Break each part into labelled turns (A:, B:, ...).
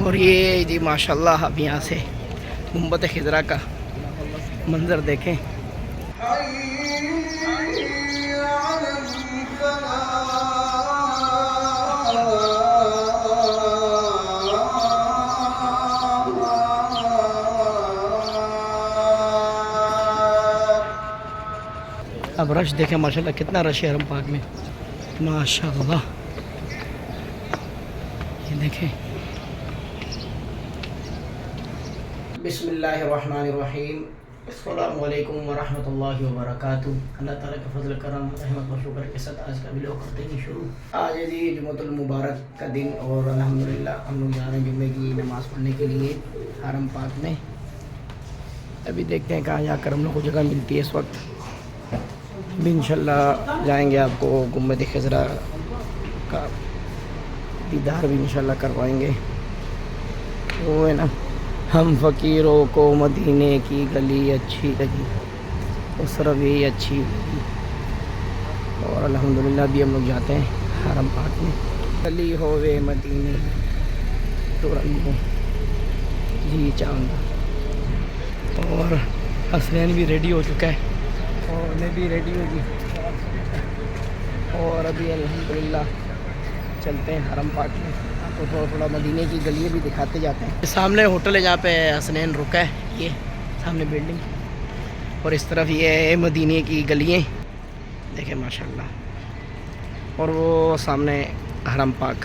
A: और ये जी माशाल्लाह अब यहाँ से गुंबद खिजरा का मंज़र देखें। अब रश देखें माशाल्लाह कितना रश है हरम पाक में माशाल्लाह। ये देखें। बिस्मिल्लाहिर्रहमानिर्रहीम। अस्सलामुअलैकुम वरहमतुल्लाहि वबरकातुहू। अल्लाह ताला का फजल करम रहमत व शुक्र के साथ आज का व्लॉग करते हैं शुरू। आज है जी जुम्मतुल मुबारक का दिन और अल्हम्दुलिल्लाह हम लोग जा रहे हैं जुम्मे की नमाज़ पढ़ने के लिए हरम पाक में। अभी देखते हैं कहाँ जाकर हम लोग को जगह मिलती है। इस वक्त भी इंशाल्लाह जाएंगे, आपको गुंबद खिजरा का दीदार भी इंशाल्लाह करवाएंगे। वो है ना, हम फ़कीरों को मदीने की गली अच्छी लगी, उस रवी अच्छी लगी। और अल्हम्दुलिल्लाह भी हम लोग जाते हैं हरम पाक में। गली होवे मदीने तो रंगो जी चांदा। और हसनैन भी रेडी हो चुका है और मैं भी रेडी होगी। और अभी अल्हम्दुलिल्लाह चलते हैं हरम पाक में। आपको थोड़ा थोड़ा मदीने की गलियाँ भी दिखाते जाते हैं। सामने होटल है जहाँ पे हसनैन रुका है, ये सामने बिल्डिंग, और इस तरफ ये है मदीने की गलियाँ देखें माशाल्लाह। और वो सामने हरम पाक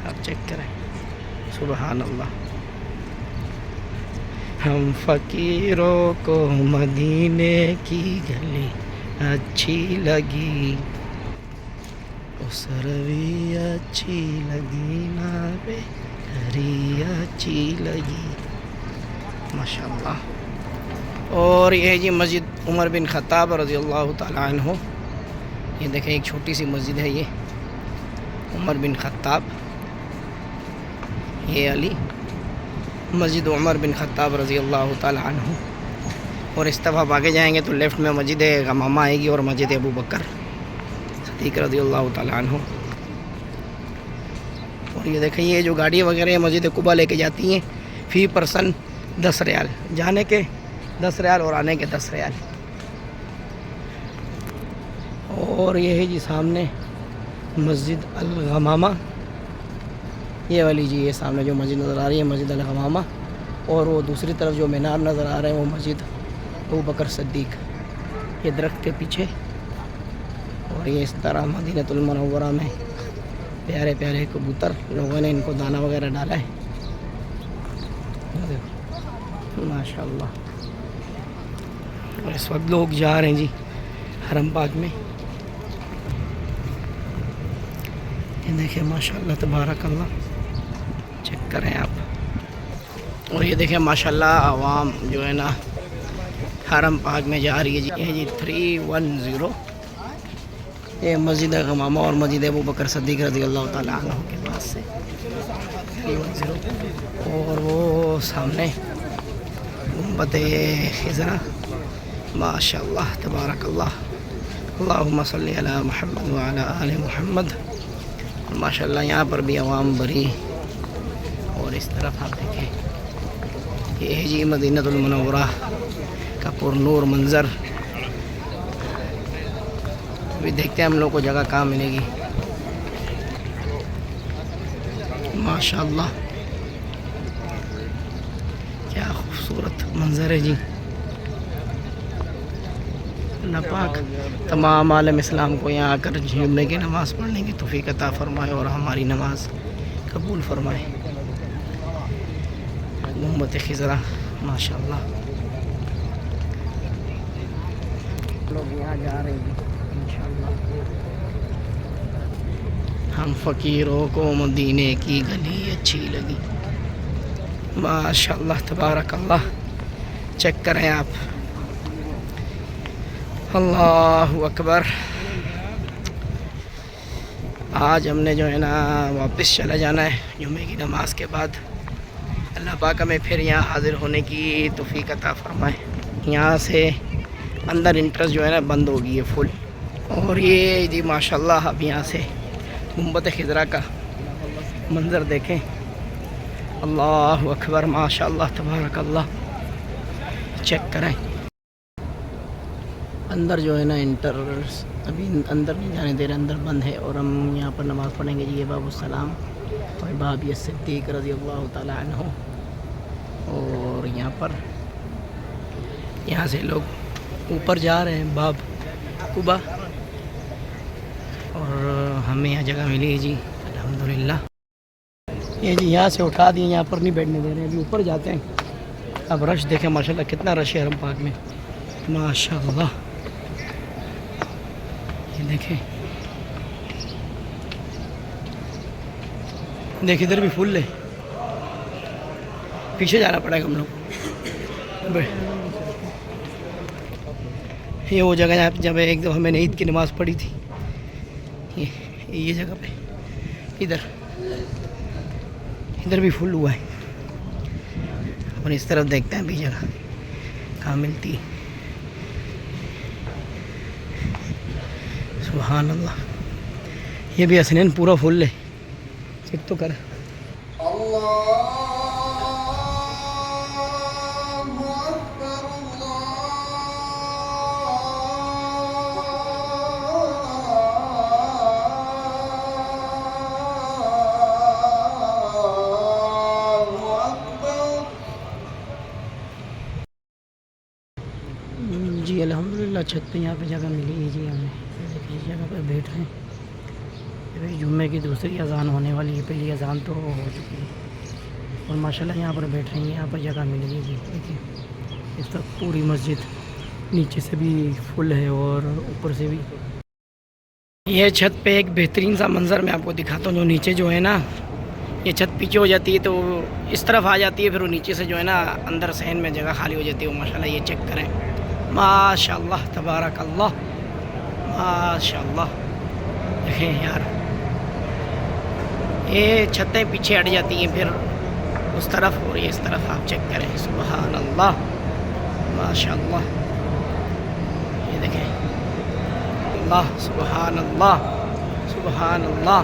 A: आप चेक करें, सुबहान अल्लाह। हम फ़कीरों को मदीने की गली अच्छी लगी, उस रवी अच्छी लगी, ना बेहतरी अच्छी लगी माशाल्लाह। और ये है जी मस्जिद उमर बिन ख़त्ताब रज़ियल्लाहु ताला अन्हु। ये देखें एक छोटी सी मस्जिद है, ये उमर बिन ख़त्ताब, ये अली मस्जिद उमर बिन ख़त्ताब रज़ियल्लाहु ताला अन्हु। और इस तरफ आप आगे जाएंगे तो लेफ़्ट में मस्जिद गमामा आएगी और मस्जिद अबू बकर सिद्दीक़ रज़ियल्लाहु ताला अन्हु। और ये देखें ये जो गाड़ी वगैरह मस्जिद कुबा लेके जाती हैं, फ़ी पर्सन 10 रियाल, जाने के 10 रियाल और आने के 10 रियाल। और ये है जी सामने मस्जिद अल गमामा, ये वाली जी, ये सामने जो मस्जिद नज़र आ रही है मस्जिद अल गमामा। और वो दूसरी तरफ जो मीनार नज़र आ रहे हैं वो मस्जिद अबू बकर सिद्दीक़, ये दरख्त के पीछे। और ये इस तरह मदीनतुल मुनव्वरा में प्यारे प्यारे कबूतर, लोगों ने इनको दाना वगैरह डाला है माशाल्लाह। और इस वक्त लोग जा रहे हैं जी हरम पाक में। ये देखिए माशाल्लाह तबारकल्लाह, चेक करें आप। और ये देखें माशाल्लाह आवाम जो है ना हरम पाक में जा रही है जी। ये जी 310, ये मस्जिद गमामा और मस्जिद अबू बकर सिद्दीक़ रज़ियल्लाहु ताला अन्हु के पास से 310। और वो सामने गुंबद खिजरा माशाल्लाह तबारकल्लाह। अल्लाहुम्मा सल्ली अला मुहम्मद व अला आलि मुहम्मद। और माशाल्लाह यहाँ पर भी आवाम भरी। और इस तरफ आप देखें ये है जी मदीनतुल मुनव्वरा का पुरनूर मंज़र। अभी देखते हैं हम लोग को जगह कहाँ मिलेगी माशाल्लाह। क्या खूबसूरत मंज़र है जी। अल्लाह पाक तमाम आलम इस्लाम को यहाँ आकर जुम्मे की नमाज़ पढ़ने की तौफ़ीक़ अता फ़रमाए और हमारी नमाज कबूल फ़रमाए। गुंबद खिजरा माशाल्लाह। लोग यहाँ जा रहे हैं इंशाल्लाह। हम फ़कीरों को मदीने की गली अच्छी लगी माशाल्लाह तबारकल्लाह। चेक करें आप, अल्लाहु अकबर। आज हमने जो है ना वापस चला जाना है जुम्मे की नमाज के बाद। अल्लाह पाक हमें फिर यहाँ हाज़िर होने की तौफ़ीक़ अता फ़रमाए। यहाँ से अंदर इंट्रेस्ट जो है ना बंद हो गई है फुल। और ये जी माशाल्लाह अब यहाँ से गुंबद खिजरा का मंज़र देखें अल्लाह अकबर, माशाअल्लाह तबारक अल्लाह। चेक करें अंदर जो है ना इंटर अभी अंदर नहीं जाने दे रहे, अंदर बंद है। और हम यहाँ पर नमाज़ पढ़ेंगे जी। ये बाबुसलाम और बाब ये सिद्दीक़ रज़ी अल्लाह ताला अन्हु। और यहाँ से लोग ऊपर जा रहे हैं बाब कुबा, और हमें यहाँ जगह मिली है जी अल्हम्दुलिल्लाह। ये जी यहाँ से उठा दिए, यहाँ पर नहीं बैठने दे रहे हैं, अभी ऊपर जाते हैं। अब रश देखें माशाल्लाह कितना रश है हरम पाक में, माशाल्लाह। ये देखें, देखिए इधर भी फुल है, पीछे जाना पड़ेगा हम लोग। ये वो जगह यहाँ जब एक दफ़ा मैंने ईद की नमाज़ पढ़ी थी, ये जगह पे इधर भी फुल हुआ है। और इस तरफ देखते हैं अभी जगह कहाँ मिलती है। सुभान अल्लाह, ये भी हसनैन पूरा फुल है, चेक तो कर। जी अल्हम्दुलिल्लाह छत पे यहाँ पे जगह मिली है जी हमें। देखिए इस जगह पर बैठ रहे हैं। अभी जुम्मे की दूसरी अज़ान होने वाली है, पहली अज़ान तो हो चुकी है। और माशाल्लाह यहाँ पर बैठ रहे हैं, यहाँ पर जगह मिली है जी। देखिए इस तरफ पूरी मस्जिद नीचे से भी फुल है और ऊपर से भी। यह छत पे एक बेहतरीन सा मंज़र मैं आपको दिखाता हूँ। जो नीचे जो है ना, ये छत पीछे हो जाती है तो इस तरफ आ जाती है, फिर वो नीचे से जो है ना अंदर सहन में जगह खाली हो जाती है। माशाल्लाह ये चेक करें, माशाल्लाह तबारक अल्लाह, माशाल्लाह। देखें यार, ये छतें पीछे हट जाती हैं फिर उस तरफ और ये इस तरफ, आप चेक करें। सुभान अल्लाह, माशाल्लाह। ये देखें, अल्लाह सुभान अल्लाह, सुभान अल्लाह,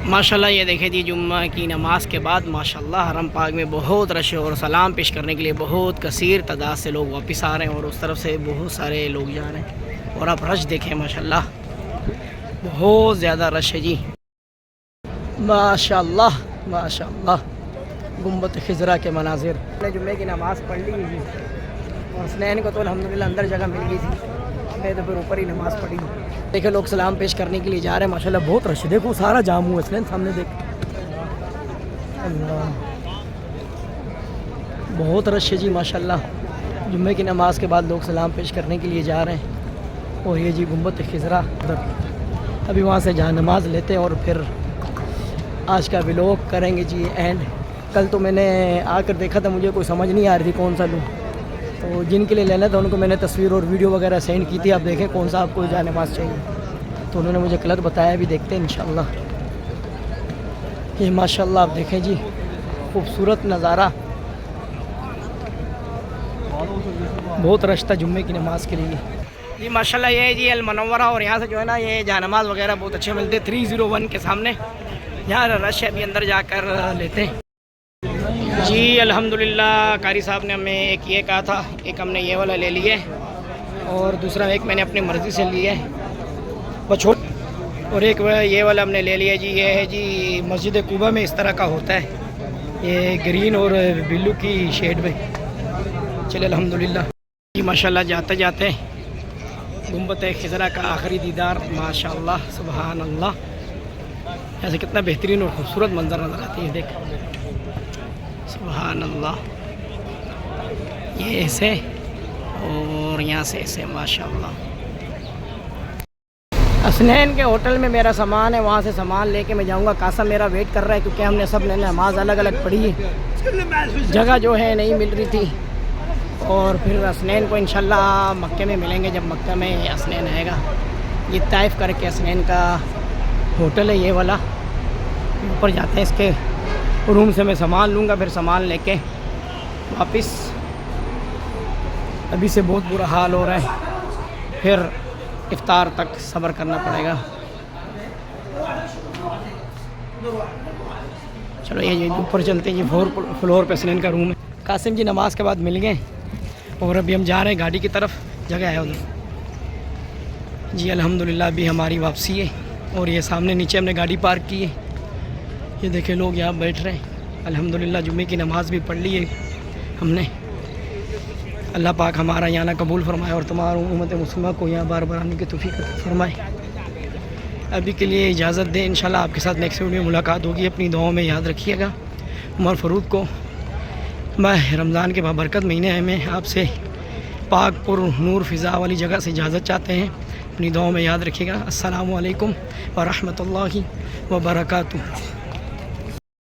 A: माशाल्लाह। ये देखें जी, जुम्मा की नमाज़ के बाद माशाल्लाह हरम पाक में बहुत रश है और सलाम पेश करने के लिए बहुत कसीर तादाद से लोग वापस आ रहे हैं और उस तरफ से बहुत सारे लोग जा रहे हैं। और आप रश देखें माशाल्लाह, बहुत ज़्यादा रश है जी, माशाल्लाह माशाल्लाह। गुम्बद खिज़रा के मनाजिर। मैंने जुम्मे की नमाज़ पढ़ ली है जी, और हसनैन को तो अल्हम्दुलिल्लाह अंदर जगह मिल गई थी, मैं तो फिर ऊपर ही नमाज़ पढ़ी। देखे लोग सलाम पेश करने के लिए जा रहे हैं, माशाल्लाह बहुत रश है। देखो सारा जाम हुआ हसनैन सामने, देख अल्लाह, बहुत रश है जी माशाल्लाह। जुम्मे की नमाज़ के बाद लोग सलाम पेश करने के लिए जा रहे हैं। और ये जी गुम्बद खिज़रा, अभी वहाँ से जहाँ नमाज़ लेते हैं और फिर आज का व्लॉग करेंगे जी एंड। कल तो मैंने आकर देखा था, मुझे कोई समझ नहीं आ रही थी कौन सा लूँ, तो जिनके लिए लेना था उनको मैंने तस्वीर और वीडियो वगैरह सेंड की थी। आप देखें कौन सा आपको जाने पास चाहिए, तो उन्होंने मुझे कलर बताया, भी देखते हैं इंशाल्लाह। ये माशाल्लाह आप देखें जी, खूबसूरत नज़ारा, बहुत रश था जुम्मे की नमाज़ के लिए जी माशाल्लाह। ये है जी अल मनव्वरा, और यहाँ से जो है ना ये जानमाज़ वगैरह बहुत अच्छे मिलते हैं 301 के सामने। यहाँ रश है, अभी अंदर जाकर लेते हैं जी। अल्हम्दुलिल्लाह कारी साहब ने हमें एक ये कहा था, एक हमने ये वाला ले लिए और दूसरा एक मैंने अपनी मर्ज़ी से लिया है बछोड़, और एक ये वाला हमने ले लिया जी। ये है जी मस्जिद कुबा में इस तरह का होता है, ये ग्रीन और ब्लू की शेड में। चले अल्हम्दुलिल्लाह जी माशाल्लाह। जाते जाते गुम्बद खिज़रा का आखिरी दीदार, माशाल्लाह सुभान अल्लाह। ऐसे कितना बेहतरीन और खूबसूरत मंजर नज़र आती है, देख सुभान अल्लाह। ये ऐसे और यहाँ से ऐसे माशाल्लाह। हसनैन के होटल में मेरा सामान है, वहाँ से सामान लेके मैं जाऊँगा। कासा मेरा वेट कर रहा है क्योंकि हमने सब ने नमाज अलग अलग पढ़ी है, जगह जो है नहीं मिल रही थी। और फिर हसनैन को इंशाल्लाह मक्के में मिलेंगे, जब मक्का में हसनैन आएगा। ये ताइफ करके हसनैन का होटल है ये वाला, ऊपर जाते हैं। इसके रूम से मैं सामान लूँगा, फिर सामान लेके वापस। अभी से बहुत बुरा हाल हो रहा है, फिर इफ्तार तक सब्र करना पड़ेगा। चलो ये ऊपर चलते हैं, ये 4 फ्लोर पे सनैन का रूम है। कासिम जी नमाज के बाद मिल गए और अभी हम जा रहे हैं गाड़ी की तरफ, जगह है उधर जी। अल्हम्दुलिल्लाह अभी हमारी वापसी है और ये सामने नीचे हमने गाड़ी पार्क की है। ये देखे लोग यहाँ बैठ रहे हैं। अल्हम्दुलिल्लाह जुम्मे की नमाज़ भी पढ़ ली है हमने। अल्लाह पाक हमारा यहाँ ना कबूल फरमाए और तमाम उम्मत मुस्लिमा को यहाँ बार बार आने की तौफीक अता फरमाए। अभी के लिए इजाज़त दें, इंशाल्लाह आपके साथ नेक्स्ट वीडियो में मुलाकात होगी। अपनी दुआओं में याद रखिएगा। उमर फ़ारूक को मैं रमज़ान के बाबरकत महीने में आपसे पाक पुर नूर फ़िज़ा वाली जगह से इजाज़त चाहते हैं। अपनी दुआओं में याद रखिएगा। अस्सलामु अलैकुम व रहमतुल्लाहि व बरकातुहू।